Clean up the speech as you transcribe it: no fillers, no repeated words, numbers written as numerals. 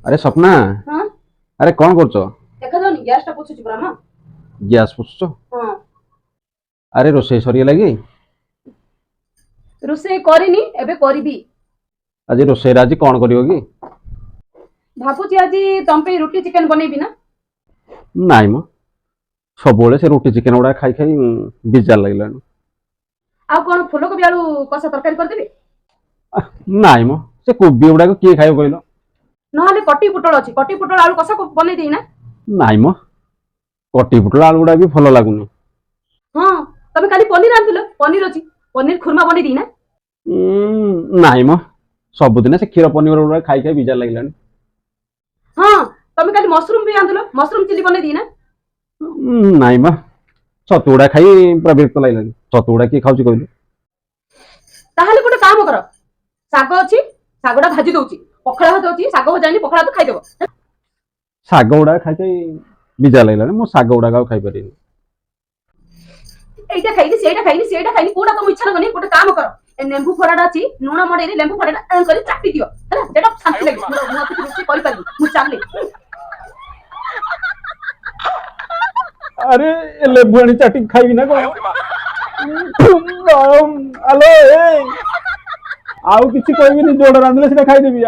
अरे सपना हाँ अरे कौन करछ देखा जाउनी गैस टा पोछुची परा ना। गैस पुछछ हाँ अरे रोषेई सरी लगी रोषेई करिनी एबे करबी। आज रोषेई आज कौन करियो कि भाबुची आजी तम पे रुटी चिकन बनेबी ना। नाइ म सबोले से रोटी चिकेन उडा खाई खाई बिजार लागलानी आ कोन फूलकोबी आलू कसा तरकारी कर देबी। नाइ म से कोबी उडा को किए खाइयो कहलो नहले कटी पुटल अछि कटी पुटल आलू कसा बनै देई ना। नाइ म कटी पुटला आलू उडा भी भलो लागुनी हाँ तमे काली पनीर आनथिलो पनीर अछि पनीर खुरमा बनै देई ना। नाइ म सबुदिने से क्षीर पनीर उडा खाई खाई बिजार लागलानी हाँ तमे काली मशरूम भी आनथिलो मशरूम चिली बनै देई ना। नाइ म छतु उडा खाई पूरा बिरक्त लागलानी छतु उडा किए खाउची कहलो ताहाले गोटे काम कर साग अछि सागडा भाजी दउची पखळा भात अछि साग भजाइनी पखळा तो खाइ देबो। ଶାଗ ଗୁଡା ଖାଇ ଖାଇ ବିଜାର ଲାଗିଲାଣି ମୁଁ ଶାଗ ଗୁଡାକ ଆଉ ଖାଇପାରିବିନି এইটা খাইনি সেইটা খাইনি সেইটা খাইনি কোটা তো ইচ্ছা লাগনি গোটে কাম কর এ লেম্বু ফড়াটা আছে লুণ মডেইরে লেম্বু ফড়াটা করে চাপি দিও ହେଲା ସେଟା ଶାନ୍ତି ଲାଗିବ ମୁଁ କିଛି ରୋଷେଇ କରିପାରିବି ମୁଁ ଚାଲେ। ଆରେ ଏ ଲେମ୍ବୁ ଆଣି ଚାଟିକି ଖାଇବି ନା କଣ ଆଲୋ ଏ ଆଉ କିଛି କହିବିନି ଯୋଉଟା ରାନ୍ଧିଲେ ସେଟା ଖାଇଦେବି